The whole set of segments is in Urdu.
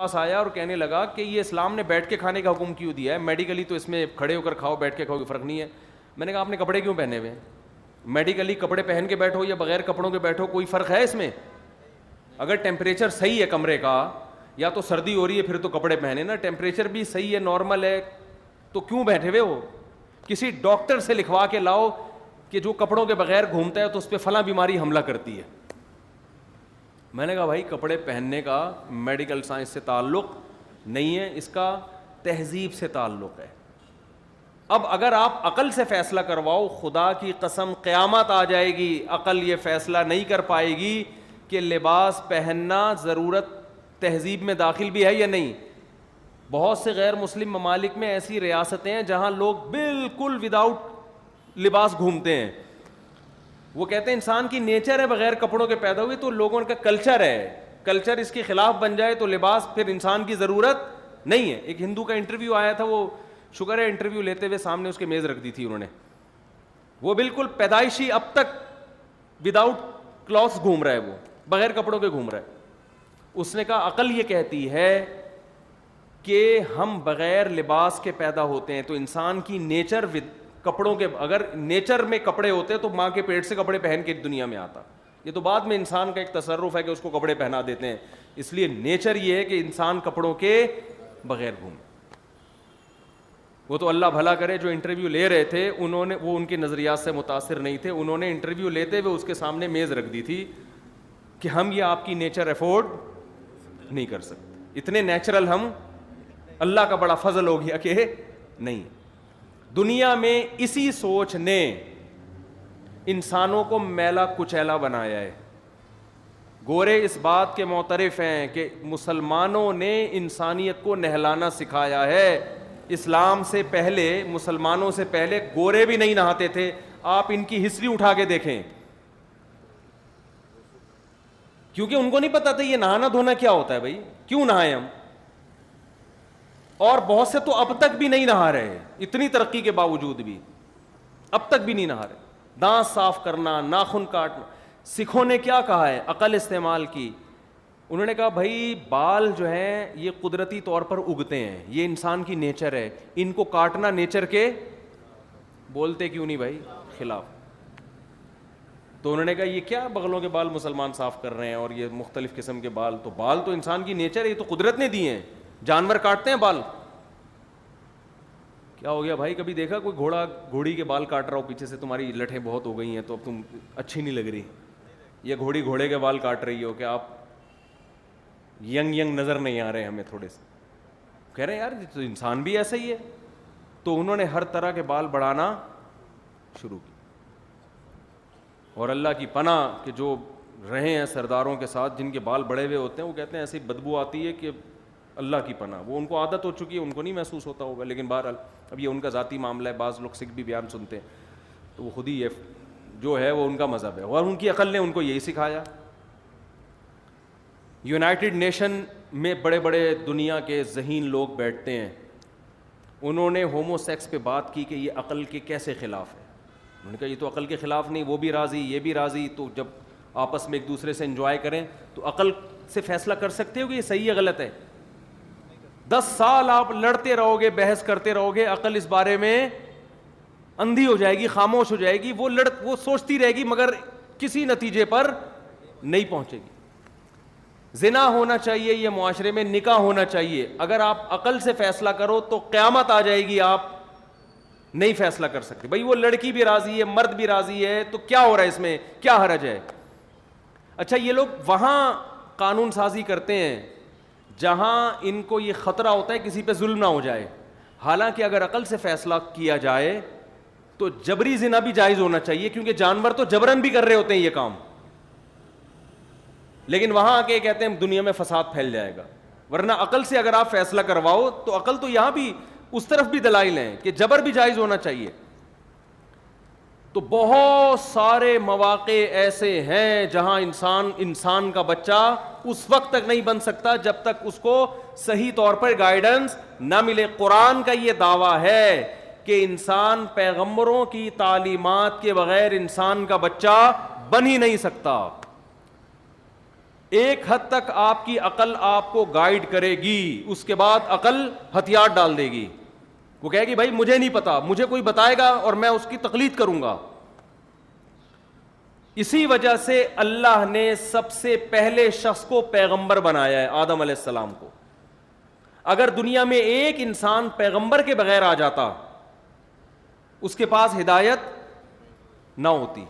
پاس آیا اور کہنے لگا کہ یہ اسلام نے بیٹھ کے کھانے کا حکم کیوں دیا ہے, میڈیکلی تو اس میں کھڑے ہو کر کھاؤ بیٹھ کے کھاؤ کوئی فرق نہیں ہے. میں نے کہا آپ نے کپڑے کیوں پہنے ہوئے ہیں؟ میڈیکلی کپڑے پہن کے بیٹھو یا بغیر کپڑوں کے بیٹھو کوئی فرق ہے اس میں؟ اگر ٹیمپریچر صحیح ہے کمرے کا, یا تو سردی ہو رہی ہے پھر تو کپڑے پہنے نا, ٹیمپریچر بھی صحیح ہے نارمل ہے تو کیوں بیٹھے ہوئے ہو؟ کسی ڈاکٹر سے لکھوا کے لاؤ کہ جو کپڑوں کے بغیر گھومتا ہے تو اس پہ فلاں بیماری حملہ کرتی ہے. میں نے کہا بھائی کپڑے پہننے کا میڈیکل سائنس سے تعلق نہیں ہے, اس کا تہذیب سے تعلق ہے. اب اگر آپ عقل سے فیصلہ کرواؤ, خدا کی قسم قیامت آ جائے گی عقل یہ فیصلہ نہیں کر پائے گی کہ لباس پہننا ضرورت تہذیب میں داخل بھی ہے یا نہیں. بہت سے غیر مسلم ممالک میں ایسی ریاستیں ہیں جہاں لوگ بالکل وداؤٹ لباس گھومتے ہیں. وہ کہتے ہیں انسان کی نیچر ہے بغیر کپڑوں کے پیدا ہوئی, تو لوگوں کا کلچر ہے, کلچر اس کے خلاف بن جائے تو لباس پھر انسان کی ضرورت نہیں ہے. ایک ہندو کا انٹرویو آیا تھا, وہ شکر ہے انٹرویو لیتے ہوئے سامنے اس کے میز رکھ دی تھی انہوں نے, وہ بالکل پیدائشی اب تک وداؤٹ کلاتھس گھوم رہا ہے, وہ بغیر کپڑوں کے گھوم رہا ہے. اس نے کہا عقل یہ کہتی ہے کہ ہم بغیر لباس کے پیدا ہوتے ہیں, تو انسان کی نیچر کپڑوں کے, اگر نیچر میں کپڑے ہوتے تو ماں کے پیٹ سے کپڑے پہن کے دنیا میں آتا. یہ تو بعد میں انسان کا ایک تصرف ہے کہ اس کو کپڑے پہنا دیتے ہیں, اس لیے نیچر یہ ہے کہ انسان کپڑوں کے بغیر گھومے. وہ تو اللہ بھلا کرے جو انٹرویو لے رہے تھے انہوں نے, وہ ان کے نظریات سے متاثر نہیں تھے, انہوں نے انٹرویو لیتے ہوئے اس کے سامنے میز رکھ دی تھی کہ ہم یہ آپ کی نیچر افورڈ نہیں کر سکتے, اتنے نیچرل ہم, اللہ کا بڑا فضل ہو گیا کہ نہیں. دنیا میں اسی سوچ نے انسانوں کو میلا کچیلا بنایا ہے. گورے اس بات کے معترف ہیں کہ مسلمانوں نے انسانیت کو نہلانا سکھایا ہے. اسلام سے پہلے, مسلمانوں سے پہلے گورے بھی نہیں نہاتے تھے. آپ ان کی ہسٹری اٹھا کے دیکھیں, کیونکہ ان کو نہیں پتا تھا یہ نہانا دھونا کیا ہوتا ہے. بھائی کیوں نہائیں ہم؟ اور بہت سے تو اب تک بھی نہیں نہا رہے, اتنی ترقی کے باوجود بھی اب تک بھی نہیں نہا رہے. دانت صاف کرنا, ناخن کاٹنا, سکھوں نے کیا کہا ہے؟ عقل استعمال کی. انہوں نے کہا بھائی بال جو ہیں یہ قدرتی طور پر اگتے ہیں, یہ انسان کی نیچر ہے, ان کو کاٹنا نیچر کے, بولتے کیوں نہیں بھائی خلاف. تو انہوں نے کہا یہ کیا بغلوں کے بال مسلمان صاف کر رہے ہیں اور یہ مختلف قسم کے بال, تو بال تو انسان کی نیچر ہے, یہ تو قدرت نے دیے ہیں. جانور کاٹتے ہیں بال, کیا ہو گیا بھائی؟ کبھی دیکھا کوئی گھوڑا گھوڑی کے بال کاٹ رہا ہو پیچھے سے, تمہاری لٹھیں بہت ہو گئی ہیں تو اب تم اچھی نہیں لگ رہی, یا گھوڑی گھوڑے کے بال کاٹ رہی ہو کہ آپ ینگ نظر نہیں آ رہے ہمیں تھوڑے سے, کہہ رہے ہیں یار تو انسان بھی ایسا ہی ہے. تو انہوں نے ہر طرح کے بال بڑھانا شروع کی. اور اللہ کی پناہ کہ جو رہے ہیں سرداروں کے ساتھ جن کے بال بڑے ہوئے ہوتے ہیں, وہ کہتے ہیں ایسی بدبو آتی ہے کہ اللہ کی پناہ, وہ ان کو عادت ہو چکی ہے, ان کو نہیں محسوس ہوتا ہوگا, لیکن بہرحال اب یہ ان کا ذاتی معاملہ ہے. بعض لوگ سکھ بھی بیان سنتے ہیں تو وہ خود ہی یہ جو ہے وہ ان کا مذہب ہے, اور ان کی عقل نے ان کو یہی سکھایا. یونائٹڈ نیشن میں بڑے بڑے دنیا کے ذہین لوگ بیٹھتے ہیں, انہوں نے ہومو سیکس پہ بات کی کہ یہ عقل کے کیسے خلاف ہے. انہوں نے کہا یہ تو عقل کے خلاف نہیں, وہ بھی راضی یہ بھی راضی, تو جب آپس میں ایک دوسرے سے انجوائے کریں تو عقل سے فیصلہ کر سکتے ہو کہ یہ صحیح ہے غلط ہے. 10 سال آپ لڑتے رہو گے, بحث کرتے رہو گے, عقل اس بارے میں اندھی ہو جائے گی, خاموش ہو جائے گی, وہ سوچتی رہے گی مگر کسی نتیجے پر نہیں پہنچے گی. زنا ہونا چاہیے یہ معاشرے میں, نکاح ہونا چاہیے, اگر آپ عقل سے فیصلہ کرو تو قیامت آ جائے گی آپ نہیں فیصلہ کر سکتے. بھائی وہ لڑکی بھی راضی ہے, مرد بھی راضی ہے, تو کیا ہو رہا ہے اس میں, کیا حرج ہے؟ اچھا یہ لوگ وہاں قانون سازی کرتے ہیں جہاں ان کو یہ خطرہ ہوتا ہے کسی پہ ظلم نہ ہو جائے, حالانکہ اگر عقل سے فیصلہ کیا جائے تو جبری زنا بھی جائز ہونا چاہیے, کیونکہ جانور تو جبرن بھی کر رہے ہوتے ہیں یہ کام, لیکن وہاں آ کے کہتے ہیں دنیا میں فساد پھیل جائے گا. ورنہ عقل سے اگر آپ فیصلہ کرواؤ تو عقل تو یہاں بھی اس طرف بھی دلائل ہیں کہ جبر بھی جائز ہونا چاہیے. تو بہت سارے مواقع ایسے ہیں جہاں انسان کا بچہ اس وقت تک نہیں بن سکتا جب تک اس کو صحیح طور پر گائیڈنس نہ ملے. قرآن کا یہ دعویٰ ہے کہ انسان پیغمبروں کی تعلیمات کے بغیر انسان کا بچہ بن ہی نہیں سکتا. ایک حد تک آپ کی عقل آپ کو گائیڈ کرے گی, اس کے بعد عقل ہتھیار ڈال دے گی, وہ کہے گی بھائی مجھے نہیں پتا, مجھے کوئی بتائے گا اور میں اس کی تقلید کروں گا. اسی وجہ سے اللہ نے سب سے پہلے شخص کو پیغمبر بنایا ہے, آدم علیہ السلام کو. اگر دنیا میں ایک انسان پیغمبر کے بغیر آ جاتا, اس کے پاس ہدایت نہ ہوتی,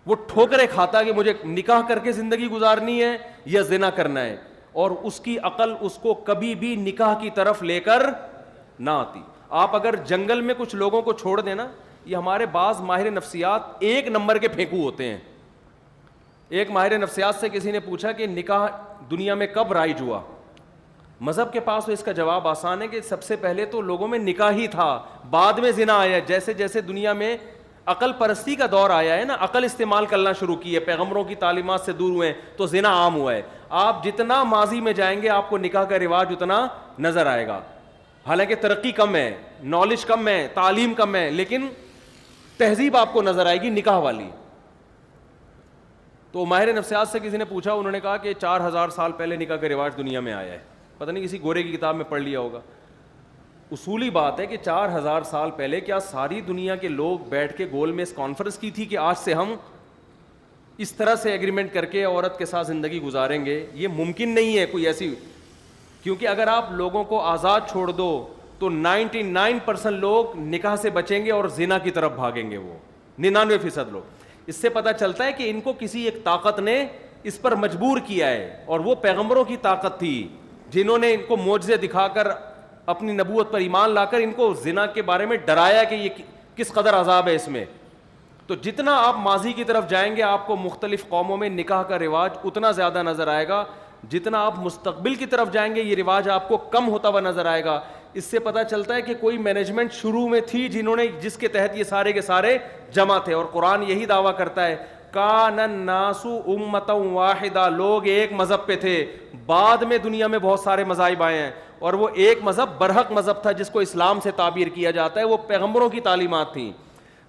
وہ ٹھوکریں کھاتا کہ مجھے نکاح کر کے زندگی گزارنی ہے یا زنا کرنا ہے, اور اس کی عقل اس کو کبھی بھی نکاح کی طرف لے کر نہ آتی. آپ اگر جنگل میں کچھ لوگوں کو چھوڑ دینا, یہ ہمارے بعض ماہر نفسیات ایک نمبر کے پھینکو ہوتے ہیں. ایک ماہر نفسیات سے کسی نے پوچھا کہ نکاح دنیا میں کب رائج ہوا, مذہب کے پاس تو اس کا جواب آسان ہے کہ سب سے پہلے تو لوگوں میں نکاح ہی تھا, بعد میں زنا آیا. جیسے جیسے دنیا میں عقل پرستی کا دور آیا ہے نا, عقل استعمال کرنا شروع کی ہے, پیغمبروں کی تعلیمات سے دور ہوئے تو زنا عام ہوا ہے. آپ جتنا ماضی میں جائیں گے آپ کو نکاح کا رواج اتنا نظر آئے گا. حالانکہ ترقی کم ہے, نالج کم ہے, تعلیم کم ہے, لیکن تہذیب آپ کو نظر آئے گی نکاح والی. تو ماہر نفسیات سے کسی نے پوچھا, انہوں نے کہا کہ 4000 سال پہلے نکاح کا رواج دنیا میں آیا ہے. پتہ نہیں کسی گورے کی کتاب میں پڑھ لیا ہوگا. اصولی بات ہے کہ 4000 سال پہلے کیا ساری دنیا کے لوگ بیٹھ کے گول میں اس کانفرنس کی تھی کہ آج سے ہم اس طرح سے ایگریمنٹ کر کے عورت کے ساتھ زندگی گزاریں گے؟ یہ ممکن نہیں ہے کوئی ایسی, کیونکہ اگر آپ لوگوں کو آزاد چھوڑ دو تو 99% لوگ نکاح سے بچیں گے اور زنا کی طرف بھاگیں گے, وہ 99% لوگ. اس سے پتہ چلتا ہے کہ ان کو کسی ایک طاقت نے اس پر مجبور کیا ہے, اور وہ پیغمبروں کی طاقت تھی جنہوں نے ان کو معجزے دکھا کر اپنی نبوت پر ایمان لا کر ان کو زنا کے بارے میں ڈرایا کہ یہ کس قدر عذاب ہے اس میں. تو جتنا آپ ماضی کی طرف جائیں گے آپ کو مختلف قوموں میں نکاح کا رواج اتنا زیادہ نظر آئے گا, جتنا آپ مستقبل کی طرف جائیں گے یہ رواج آپ کو کم ہوتا ہوا نظر آئے گا. اس سے پتہ چلتا ہے کہ کوئی مینجمنٹ شروع میں تھی جنہوں نے, جس کے تحت یہ سارے کے سارے جمع تھے, اور قرآن یہی دعویٰ کرتا ہے کان الناس امۃ واحدہ, لوگ ایک مذہب پہ تھے, بعد میں دنیا میں بہت سارے مذاہب آئے ہیں, اور وہ ایک مذہب برحق مذہب تھا جس کو اسلام سے تعبیر کیا جاتا ہے, وہ پیغمبروں کی تعلیمات تھیں.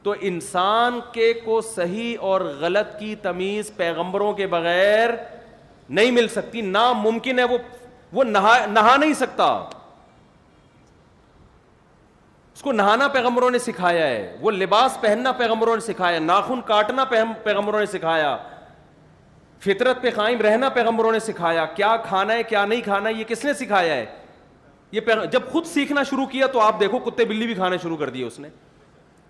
تو انسان کے کو صحیح اور غلط کی تمیز پیغمبروں کے بغیر نہیں مل سکتی, ناممکن ہے. وہ نہا نہیں سکتا, اس کو نہانا پیغمبروں نے سکھایا ہے, وہ لباس پہننا پیغمبروں نے سکھایا, ناخن کاٹنا پیغمبروں نے سکھایا, فطرت پہ قائم رہنا پیغمبروں نے سکھایا, کیا کھانا ہے کیا نہیں کھانا یہ کس نے سکھایا ہے. یہ جب خود سیکھنا شروع کیا تو آپ دیکھو کتے بلی بھی کھانے شروع کر دیے اس نے,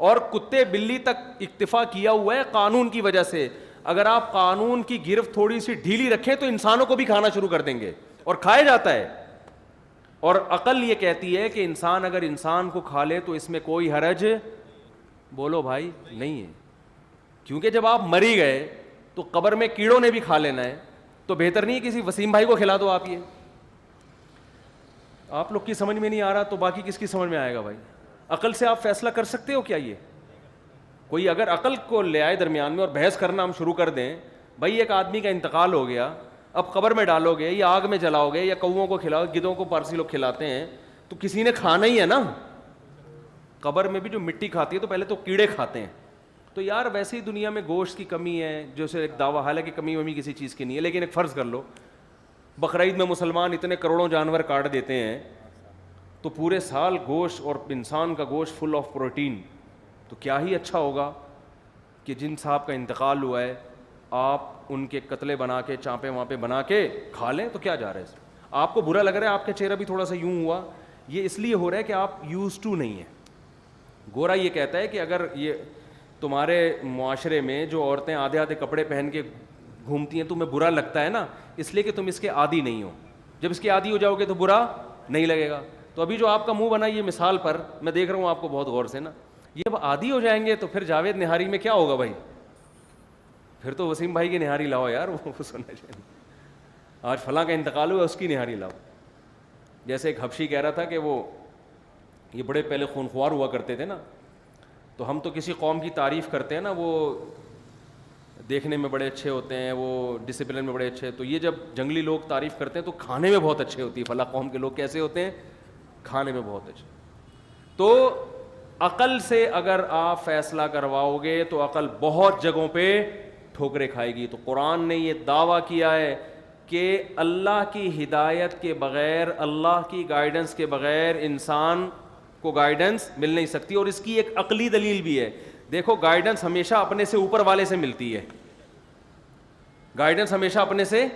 اور کتے بلی تک اکتفا کیا ہوا ہے قانون کی وجہ سے. اگر آپ قانون کی گرفت تھوڑی سی ڈھیلی رکھیں تو انسانوں کو بھی کھانا شروع کر دیں گے, اور کھایا جاتا ہے. اور عقل یہ کہتی ہے کہ انسان اگر انسان کو کھا لے تو اس میں کوئی حرج, بولو بھائی, نہیں ہے. کیونکہ جب آپ مری گئے تو قبر میں کیڑوں نے بھی کھا لینا ہے, تو بہتر نہیں کسی وسیم بھائی کو کھلا دو. آپ یہ آپ لوگ کی سمجھ میں نہیں آ رہا تو باقی کس کی سمجھ میں آئے گا بھائی؟ عقل سے آپ فیصلہ کر سکتے ہو کیا؟ یہ کوئی اگر عقل کو لے آئے درمیان میں اور بحث کرنا ہم شروع کر دیں, بھائی ایک آدمی کا انتقال ہو گیا, اب قبر میں ڈالو گے یا آگ میں جلاؤ گے یا کوؤں کو کھلاؤ, گدھوں کو پارسی لوگ کھلاتے ہیں, تو کسی نے کھانا ہی ہے نا. قبر میں بھی جو مٹی کھاتی ہے تو پہلے تو کیڑے کھاتے ہیں. تو یار ویسے ہی دنیا میں گوشت کی کمی ہے, جو سے ایک دعویٰ, حالانکہ کمی ومی کسی چیز کی نہیں ہے, لیکن ایک فرض کر لو بقرعید میں مسلمان اتنے کروڑوں جانور کاٹ دیتے ہیں تو پورے سال گوشت, اور انسان کا گوشت فل آف پروٹین, تو کیا ہی اچھا ہوگا کہ جن صاحب کا انتقال ہوا ہے آپ ان کے قتلے بنا کے چانپے وانپے بنا کے کھا لیں, تو کیا جا رہا ہے اس میں؟ آپ کو برا لگ رہا ہے, آپ کا چہرہ بھی تھوڑا سا یوں ہوا, یہ اس لیے ہو رہا ہے کہ آپ یوز ٹو نہیں ہیں. گورا یہ کہتا ہے کہ اگر یہ تمہارے معاشرے میں جو عورتیں آدھے آدھے کپڑے پہن کے گھومتی ہیں تمہیں برا لگتا ہے نا, اس لیے کہ تم اس کے عادی نہیں ہو. جب اس کے عادی ہو جاؤ گے تو برا نہیں لگے گا. تو ابھی جو آپ کا منہ بنا یہ مثال پر میں دیکھ رہا ہوں آپ کو بہت غور سے نا, یہ اب عادی ہو جائیں گے تو پھر جاوید نہاری میں کیا ہوگا بھائی؟ پھر تو وسیم بھائی کی نہاری لاؤ یار, وہ سننا چاہیے. آج فلاں کا انتقال ہوا اس کی نہاری لاؤ. جیسے ایک حبشی کہہ رہا تھا کہ وہ یہ بڑے پہلے خونخوار ہوا کرتے تھے نا, تو ہم تو کسی قوم کی تعریف کرتے ہیں نا, وہ دیکھنے میں بڑے اچھے ہوتے ہیں, وہ ڈسپلن میں بڑے اچھے, تو یہ جب جنگلی لوگ تعریف کرتے ہیں تو کھانے میں بہت اچھے ہوتی ہے. فلاں قوم کے لوگ کیسے ہوتے ہیں؟ کھانے میں بہت اچھے. تو عقل سے اگر آپ فیصلہ کرواؤ گے تو عقل بہت جگہوں پہ ٹھوکریں کھائے گی. تو قرآن نے یہ دعویٰ کیا ہے کہ اللہ کی ہدایت کے بغیر, اللہ کی گائیڈنس کے بغیر انسان کو گائیڈنس مل نہیں سکتی. اور اس کی ایک عقلی دلیل بھی ہے. دیکھو گائیڈنس ہمیشہ اپنے سے اوپر والے سے ملتی ہے, گائیڈنس ہمیشہ اپنے سے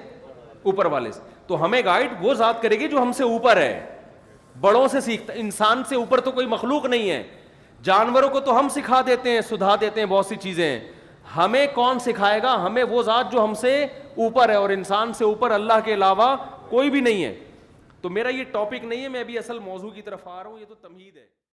اوپر والے سے. تو ہمیں گائیڈ وہ ذات کرے گی جو ہم سے اوپر ہے, بڑوں سے سیکھتا. انسان سے اوپر تو کوئی مخلوق نہیں ہے. جانوروں کو تو ہم سکھا دیتے ہیں, سدھا دیتے ہیں بہت سی چیزیں, ہمیں کون سکھائے گا؟ ہمیں وہ ذات جو ہم سے اوپر ہے, اور انسان سے اوپر اللہ کے علاوہ کوئی بھی نہیں ہے. تو میرا یہ ٹاپک نہیں ہے, میں ابھی اصل موضوع کی طرف آ رہا ہوں, یہ تو تمہید ہے.